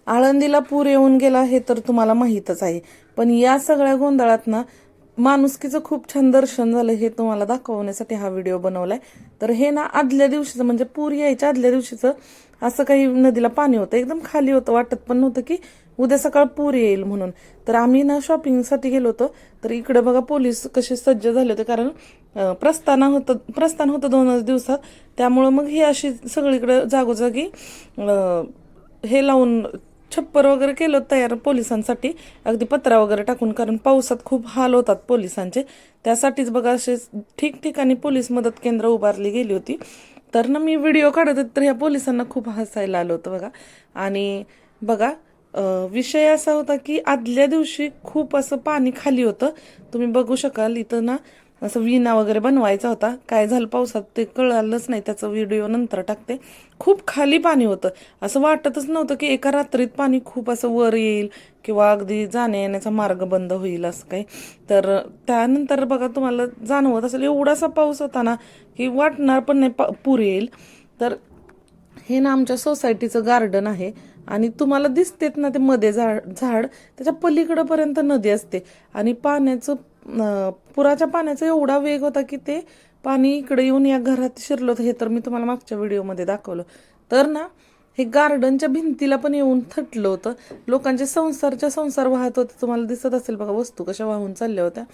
आळंदीला पूर येऊन गेला हे तर तुम्हाला माहीतच आहे. पण या सगळ्या गोंधळात ना माणुसकीचं खूप छान दर्शन झालं हे तुम्हाला दाखवण्यासाठी हा व्हिडिओ बनवलाय. तर हे ना आदल्या दिवशीचं म्हणजे पूर यायच्या आदल्या दिवशीचं असं काही नदीला पाणी होतं, एकदम खाली होतं, वाटत पण नव्हतं की उद्या सकाळ पूर येईल म्हणून. तर आम्ही ना शॉपिंगसाठी गेलो होतो. तर इकडे बघा पोलीस कसे सज्ज झाले होते, कारण प्रस्थान होतं 2च दिवसात. त्यामुळं मग ही अशी सगळीकडे जागोजागी हे लावून छप्पर वगैरे केलं तयार पोलिसांसाठी, अगदी पत्रा वगैरे टाकून, कारण पावसात खूप हाल होतात पोलिसांचे. त्यासाठीच बघा असे ठिकठिकाणी पोलीस मदत केंद्र उभारली गेली होती. तर ना मी व्हिडिओ काढत होते तर ह्या पोलिसांना खूप हसायला आलं होतं बघा. आणि बघा विषय असा होता की आदल्या दिवशी खूप असं पाणी खाली होतं. तुम्ही बघू शकाल इथं ना असं विना वगैरे बनवायचा होता. काय झालं पावसात ते कळालंच नाही, त्याचा व्हिडिओ नंतर टाकते. खूप खाली पाणी होतं, असं वाटतच नव्हतं की एका रात्रीत पाणी खूप असं वर येईल किंवा अगदी जाण्या येण्याचा मार्ग बंद होईल असं काही. तर त्यानंतर बघा तुम्हाला जाणवत असेल एवढासा पाऊस होता ना की वाटणार पण नाही पूर येईल. तर हे ना आमच्या सोसायटीचं गार्डन आहे आणि तुम्हाला दिसतेत ना ते मध्ये झाड त्याच्या पलीकडपर्यंत नदी असते. आणि पुराच्या पाण्याचा एवढा वेग होता की ते पाणी इकडे येऊन या घरात शिरलं होतं. हे तर मी तुम्हाला मागच्या व्हिडिओमध्ये दाखवलं. तर ना हे गार्डनच्या भिंतीला पण येऊन थटलं होतं. लोकांचे संसार वाहत होते, तुम्हाला दिसत असेल बघा वस्तू कशा वाहून चालल्या होत्या.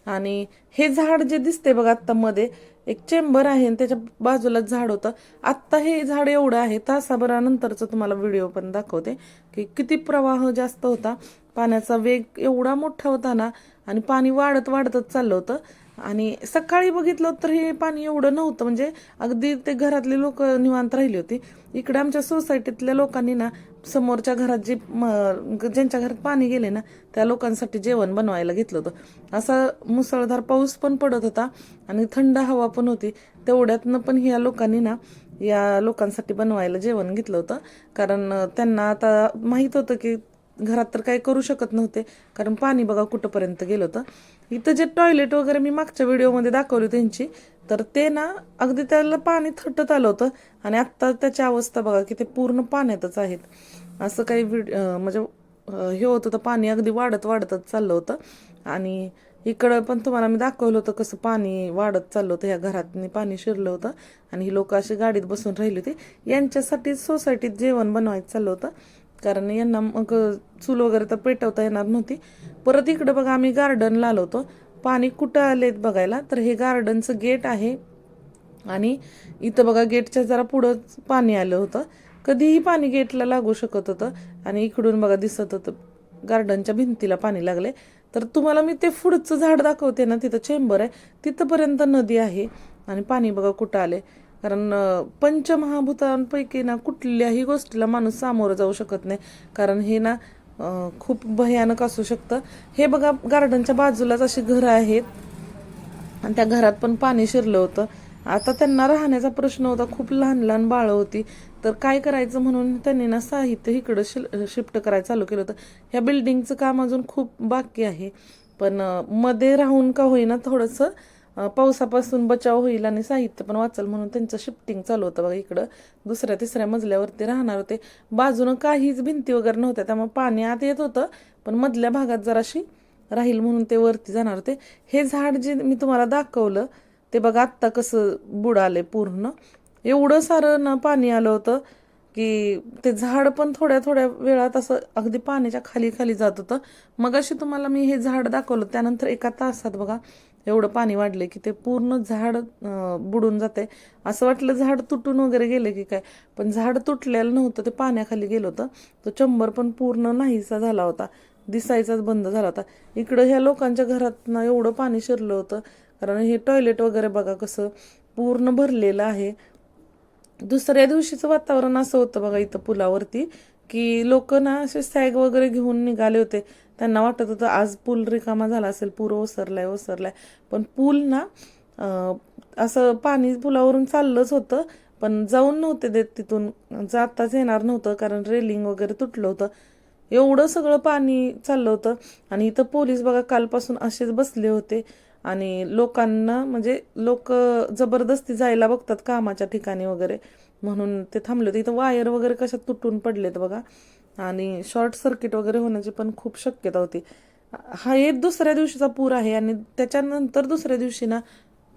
आणि हे झाड जे दिसते बघा आत्ता मध्ये एक चेंबर आहे आणि त्याच्या बाजूला झाड होतं. आत्ता हे झाड एवढं आहे, तासाभरानंतरचं तुम्हाला व्हिडिओ पण दाखवते की किती प्रवाह जास्त होता. पाण्याचा वेग एवढा मोठा होता ना, आणि पाणी वाढत वाढतच चाललं होतं. आणि सकाळी बघितलं तर हे पाणी एवढं नव्हतं, म्हणजे अगदी ते घरातले लोक निवांत राहिली होती. इकडे आमच्या सोसायटीतल्या लोकांनी ना समोरच्या घरात ज्यांच्या घरात पाणी गेले ना त्या लोकांसाठी जेवण बनवायला घेतलं होतं. असा मुसळधार पाऊस पण पडत होता आणि थंड हवा पण होती. तेवढ्यातनं पण ह्या लोकांनी ना या लोकांसाठी बनवायला जेवण घेतलं होतं. कारण त्यांना आता माहीत होतं की घरात तर काही करू शकत नव्हते, कारण पाणी बघा कुठंपर्यंत गेलं होतं. इथं जे टॉयलेट वगैरे मी मागच्या व्हिडिओमध्ये दाखवली त्यांची, तर ते ना अगदी त्याला पाणी थटत आलं होतं. आणि आत्ता त्याची अवस्था बघा की ते पूर्ण पाण्यातच आहेत. असं काही म्हणजे हे होत होतं, पाणी अगदी वाढत वाढतच चाललं होतं. आणि इकडं पण तुम्हाला मी दाखवलं होतं कसं पाणी वाढत चाललं होतं, ह्या घरात पाणी शिरलं होतं. आणि ही लोक अशी गाडीत बसून राहिली होती. यांच्यासाठी सोसायटीत जेवण बनवायचं चाललं होतं, कारण यांना मग चूल वगैरे तर पेटवता येणार नव्हती. परत इकडं बघा आम्ही गार्डनला आलो होतो. पाणी कुठं आलेत बघायला, तर हे गार्डनचं गेट आहे. आणि इथं बघा गेटच्या जरा पुढं पाणी आलं होतं. कधीही पाणी गेटला लागू शकत होतं. आणि इकडून बघा दिसत होतं गार्डनच्या भिंतीला पाणी लागले. तर तुम्हाला मी ते पुढचं झाड दाखवते ना, तिथं चेंबर आहे, तिथंपर्यंत नदी आहे. आणि पाणी बघा कुठं आले. कारण पंचमहाभूतांपैकी ना कुठल्याही गोष्टीला माणूस सामोरं जाऊ शकत नाही, कारण हे ना खूप भयानक असू शकतं. हे बघा गार्डनच्या बाजूलाच अशी घरं आहेत आणि त्या घरात पण पाणी शिरलं होतं. आता त्यांना राहण्याचा प्रश्न होता, खूप लहान लहान बाळं होती. तर काय करायचं म्हणून त्यांनी ना साहित्य इकडं शिफ्ट करायला चालू केलं होतं. ह्या बिल्डिंगचं काम अजून खूप बाकी आहे, पण मध्ये राहून का होईना थोडंसं पावसापासून बचाव होईल आणि साहित्य पण वाचल म्हणून त्यांचं शिफ्टिंग चालू होतं बघा. इकडं दुसऱ्या तिसऱ्या मजल्यावरती राहणार होते. बाजूनं काहीच भिंती वगैरे नव्हत्या, त्यामुळे पाणी आत येत होतं, पण मधल्या भागात जराशी राहील म्हणून ते वरती जाणार होते. हे झाड जे मी तुम्हाला दाखवलं ते बघा आत्ता कसं बुडाले पूर्ण. एवढं सारं ना पाणी आलं होतं की ते झाड पण थोड्या थोड्या वेळात असं अगदी पाण्याच्या खाली खाली जात होतं. मग अशी तुम्हाला मी हे झाड दाखवलं, त्यानंतर एका तासात बघा एवढं पाणी वाढले की ते पूर्ण झाड बुडून जाते. असं वाटलं झाड तुटून वगैरे गेले की काय, पण झाड तुटलेलं नव्हतं, ते पाण्याखाली गेलं होतं. तो चंबर पण पूर्ण नाहीसा झाला होता, दिसायचाच बंद झाला होता. इकडं ह्या लोकांच्या घरात ना एवढं पाणी शिरलं होतं, कारण हे टॉयलेट वगैरे बघा कसं पूर्ण भरलेलं आहे. दुसऱ्या दिवशीचं वातावरण असं होतं बघा इथं पुलावरती, की लोक ना असे सॅग वगैरे घेऊन निघाले होते. त्यांना वाटत होतं आज पूल रिकामा झाला असेल, पूर ओसरलाय. पण पूल ना असं पाणी पुलावरून चाललंच होतं, पण जाऊन नव्हते देत, तिथून जाताच येणार नव्हतं, कारण रेलिंग वगैरे तुटलं होतं. एवढं सगळं पाणी चाललं होतं. आणि इथं पोलीस बघा कालपासून असेच बसले होते. आणि लोकांना म्हणजे लोक जबरदस्ती जायला बघतात कामाच्या ठिकाणी वगैरे, म्हणून ते थांबले होते. इथं वायर वगैरे कशा तुटून पडलेत बघा. आणि शॉर्ट सर्किट वगैरे होण्याची पण खूप शक्यता होती. हा एक दुसऱ्या दिवशीचा पूर आहे आणि त्याच्यानंतर दुसऱ्या दिवशी ना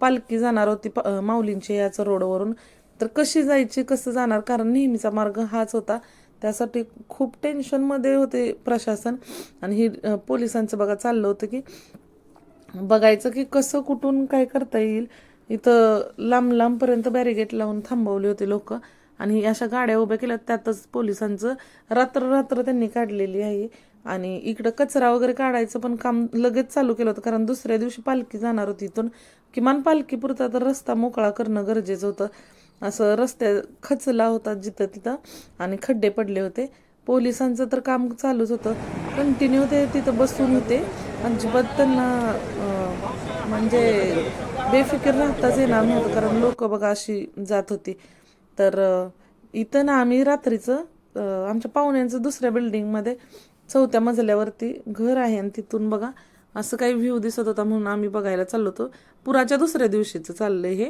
पालखी जाणार होती माऊलींची याचं रोडवरून. तर कशी जायची, कसं जाणार, कारण नेहमीचा मार्ग हाच होता. त्यासाठी खूप टेन्शनमध्ये होते प्रशासन. आणि ही पोलिसांचं बघा चाललं होतं की बघायचं की कसं कुठून काय करता येईल. इथं लांब लांबपर्यंत बॅरिगेट लावून थांबवले होते लोक आणि अशा गाड्या उभ्या केल्या. त्यातच पोलिसांचं रात्र रात्र त्यांनी काढलेली आहे. आणि इकडं कचरा वगैरे काढायचं पण काम लगेच चालू केलं होतं, कारण दुसऱ्या दिवशी पालखी जाणार होती इथून. किमान पालखीपुरता तर रस्ता मोकळा करणं गरजेचं होतं. असं रस्त्या खचला होता जिथं तिथं आणि खड्डे पडले होते. पोलिसांचं तर काम चालूच होतं, कंटिन्यू ते तिथं बसून होते. अजिबात त्यांना म्हणजे बेफिकीर राहताच येणार नव्हतं, कारण लोक बघा अशी जात होती. तर इथं ना आम्ही रात्रीचं आमच्या पाहुण्यांचं दुसऱ्या बिल्डिंगमध्ये 4थ्या मजल्यावरती घर आहे आणि तिथून बघा असं काही व्ह्यू दिसत होता, म्हणून आम्ही बघायला चाललो होतो. पुराच्या दुसऱ्या दिवशीचं चाललंय हे.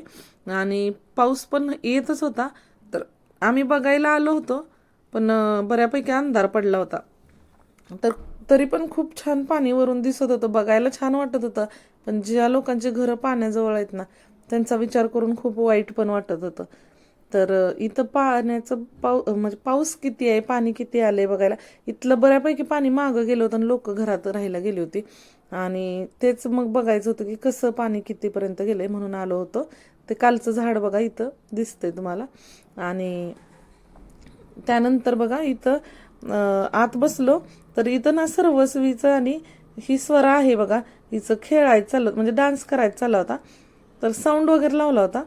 आणि पाऊस पण येतच होता, तर आम्ही बघायला आलो होतो, पण बऱ्यापैकी अंधार पडला होता. तर तरी पण खूप छान पाणी वरून दिसत होतं, बघायला छान वाटत होतं. पण ज्या लोकांची घरं पाण्याजवळ आहेत ना, त्यांचा विचार करून खूप वाईट पण वाटत होतं. तर इथं पाण्याचं म्हणजे पाऊस किती आहे, पाणी किती आलंय बघायला. इथलं बऱ्यापैकी पाणी मागं गेलं होतं आणि लोक घरात राहायला गेली होती. आणि तेच मग बघायचं होतं की कसं पाणी कितीपर्यंत गेलंय, म्हणून आलो होतो. ते कालचं झाड बघा इथं दिसतंय तुम्हाला. आणि त्यानंतर बघा इथं आत बसलो तर इथं ना सर्वस्वीचं आणि ही स्वरा आहे बघा, हिचं खेळायचं चाललं म्हणजे डान्स करायचं चालला होता. तर साऊंड वगैरे लावला होता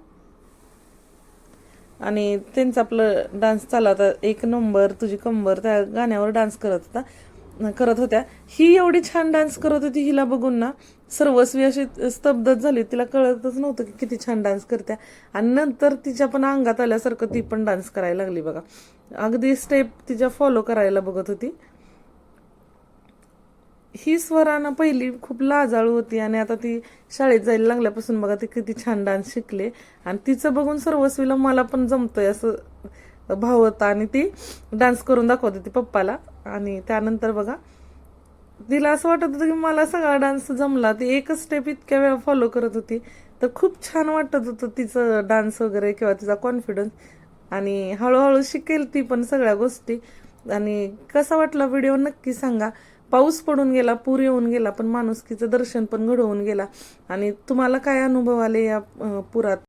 आणि त्यांचा आपलं डान्स चालला होता. 1 नंबर तुझी कंबर त्या गाण्यावर डान्स करत होत्या. ही एवढी छान डान्स करत होती, हिला बघून ना सर्वस्वी अशी स्तब्धच झाली. तिला कळतच नव्हतं की किती छान डान्स करत्या. आणि नंतर तिच्या पण अंगात आल्यासारखं ती पण डान्स करायला लागली बघा. अगदी स्टेप तिच्या फॉलो करायला बघत होती. ही स्वरानं पहिली खूप लाजाळू होती आणि आता ती शाळेत जायला लागल्यापासून बघा ती किती छान डान्स शिकले. आणि तिचं बघून सर्वस्वीला मला पण जमतंय असं भाव होता आणि ती डान्स करून दाखवत होती पप्पाला. आणि त्यानंतर बघा तिला असं वाटत होतं की मला सगळा डान्स जमला. ती एकच स्टेप इतक्या वेळा फॉलो करत होती. तर खूप छान वाटत होतं तिचं डान्स वगैरे किंवा तिचा कॉन्फिडन्स. आणि हळूहळू शिकेल ती पण सगळ्या गोष्टी. आणि कसा वाटला व्हिडिओ नक्की सांगा. पाऊस पडून गेला, पूर येऊन गेला, पण माणुसकीचं दर्शन पण घडवून गेला. आणि तुम्हाला काय अनुभव आले या पुरात